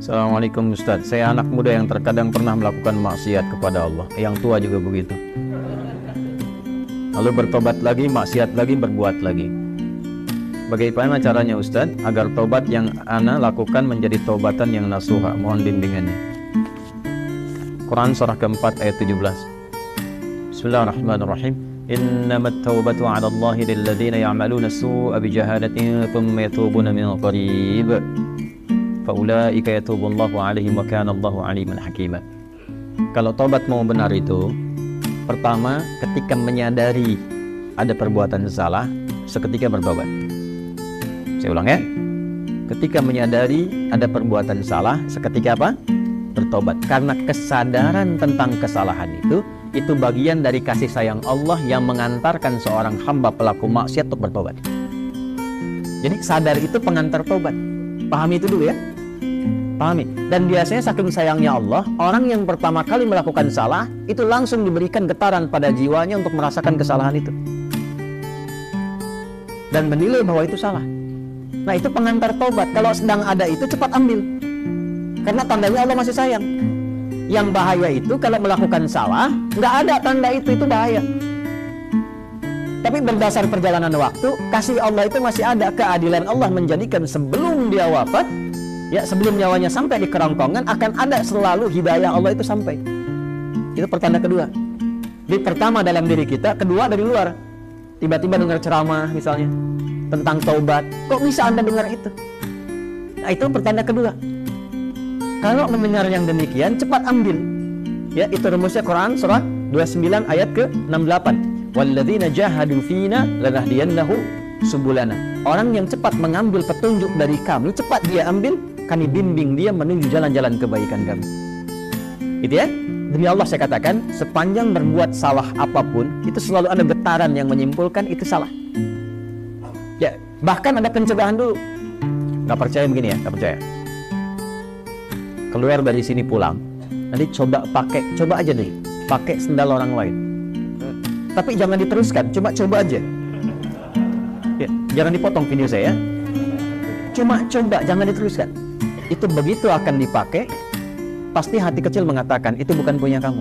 Assalamualaikum Ustadz, saya anak muda yang terkadang pernah melakukan maksiat kepada Allah. Yang tua juga begitu. Lalu bertobat lagi, maksiat lagi, berbuat lagi. Bagaimana caranya Ustadz agar tobat yang ana lakukan menjadi tobatan yang nasuha? Mohon bimbingannya. Quran surah keempat ayat 17. Bismillahirrahmanirrahim. Innamat taubatu 'ala Allahi lilladzina ya'maluna as-su'a bijahalatin thumma yatubuna min qarib. Faulaika yatubullahu 'alaihim wa kana Allahu 'aliman hakima. Kalau tobat mau benar itu, pertama ketika menyadari ada perbuatan salah, seketika bertobat. Saya ulang ya. Ketika menyadari ada perbuatan salah, seketika apa? Bertobat. Karena kesadaran tentang kesalahan itu bagian dari kasih sayang Allah yang mengantarkan seorang hamba pelaku maksiat untuk bertobat. Jadi sadar itu pengantar tobat. Pahami itu dulu ya. Pahami. Dan biasanya saking sayangnya Allah, orang yang pertama kali melakukan salah itu langsung diberikan getaran pada jiwanya untuk merasakan kesalahan itu dan menilai bahwa itu salah. Nah, itu pengantar tobat. Kalau sedang ada itu cepat ambil, karena tandanya Allah masih sayang. Yang bahaya itu kalau melakukan salah nggak ada tanda itu bahaya. Tapi berdasar perjalanan waktu, kasih Allah itu masih ada. Keadilan Allah menjadikan sebelum dia wafat, ya sebelum nyawanya sampai di kerongkongan, akan ada selalu hidayah Allah itu sampai. Itu pertanda kedua. Di pertama dalam diri kita, kedua dari luar. Tiba-tiba dengar ceramah misalnya tentang taubat, kok bisa Anda dengar itu? Nah, itu pertanda kedua. Kalau mendengar yang demikian, cepat ambil. Ya, itu rumusnya Quran surah 29 ayat ke-68. Walladzina jahadu fina lanahdiyannahum subulana. Orang yang cepat mengambil petunjuk dari kami, cepat dia ambil, kami bimbing dia menuju jalan-jalan kebaikan kami. Itu ya. Demi Allah saya katakan, sepanjang berbuat salah apapun, itu selalu ada getaran yang menyimpulkan itu salah. Ya, bahkan ada pencegahan dulu. Gak percaya begini ya, gak percaya. Keluar dari sini pulang, nanti coba aja deh, pakai sendal orang lain. Tapi jangan diteruskan, coba aja. Ya, jangan dipotong video saya. Cuma coba, jangan diteruskan. Itu begitu akan dipakai, pasti hati kecil mengatakan itu bukan punya kamu.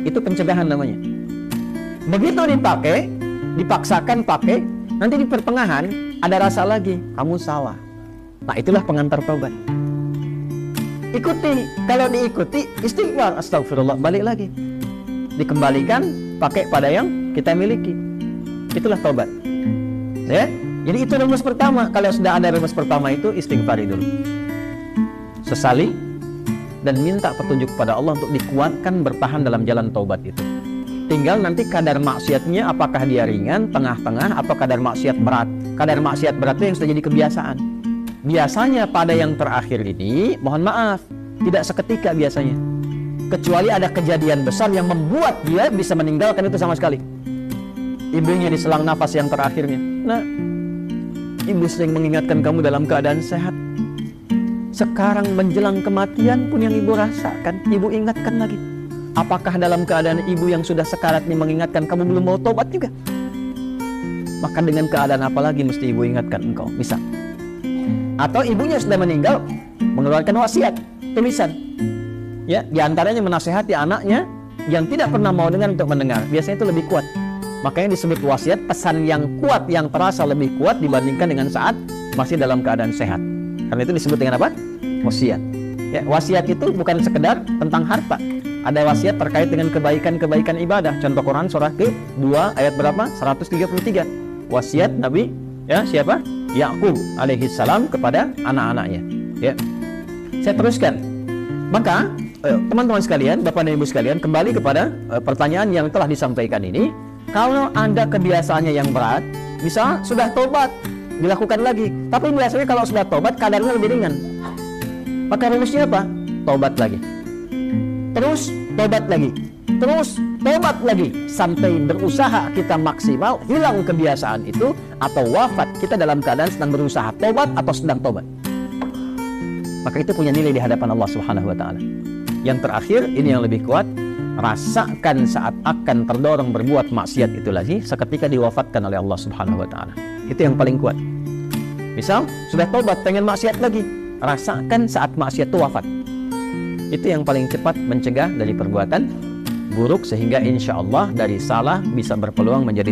Itu pencegahan namanya. Begitu dipakai, dipaksakan pakai, nanti di pertengahan ada rasa lagi, kamu salah. Nah, itulah pengantar taubat. Ikuti, kalau diikuti istighfar, astagfirullah, balik lagi, dikembalikan pakai pada yang kita miliki. Itulah taubat. Ya, jadi itu rumus pertama. Kalau sudah ada rumus pertama itu, istighfari dulu, sesali, dan minta petunjuk pada Allah untuk dikuatkan bertahan dalam jalan taubat itu. Tinggal nanti kadar maksiatnya, apakah dia ringan, tengah-tengah, atau kadar maksiat berat. Kadar maksiat berat itu yang sudah jadi kebiasaan. Biasanya pada yang terakhir ini, mohon maaf, tidak seketika biasanya. Kecuali ada kejadian besar yang membuat dia bisa meninggalkan itu sama sekali. Ibunya diselang nafas yang terakhirnya. Nah, ibu sering mengingatkan kamu dalam keadaan sehat. Sekarang menjelang kematian pun yang ibu rasakan, ibu ingatkan lagi. Apakah dalam keadaan ibu yang sudah sekarat ini mengingatkan kamu belum mau tobat juga? Maka dengan keadaan apa lagi mesti ibu ingatkan engkau? Bisa. Atau ibunya sudah meninggal, mengeluarkan wasiat, tulisan. Ya, diantaranya menasihati anaknya yang tidak pernah mau dengar untuk mendengar. Biasanya itu lebih kuat. Makanya disebut wasiat, pesan yang kuat, yang terasa lebih kuat dibandingkan dengan saat masih dalam keadaan sehat. Karena itu disebut dengan apa? Wasiat. Ya, wasiat itu bukan sekedar tentang harta. Ada wasiat terkait dengan kebaikan-kebaikan ibadah. Contoh Quran surah ke-2 ayat berapa? 133. Wasiat Nabi ya siapa? Yakub alaihi salam kepada anak-anaknya. Ya. Saya teruskan. Maka teman-teman sekalian, Bapak dan Ibu sekalian, kembali kepada pertanyaan yang telah disampaikan ini. Kalau Anda kebiasaannya yang berat, misal sudah tobat, dilakukan lagi. Tapi biasanya kalau sudah tobat kadarnya lebih ringan. Maka rumusnya apa? Tobat lagi. Terus tobat lagi. Terus tobat lagi sampai berusaha kita maksimal hilang kebiasaan itu, atau wafat kita dalam keadaan sedang berusaha tobat atau sedang tobat. Maka itu punya nilai di hadapan Allah Subhanahu wa taala. Yang terakhir ini yang lebih kuat, rasakan saat akan terdorong berbuat maksiat itu lagi seketika diwafatkan oleh Allah Subhanahu wa taala. Itu yang paling kuat. Misal sudah tobat pengen maksiat lagi, rasakan saat maksiat itu wafat. Itu yang paling cepat mencegah dari perbuatan buruk, sehingga insya Allah dari salah bisa berpeluang menjadi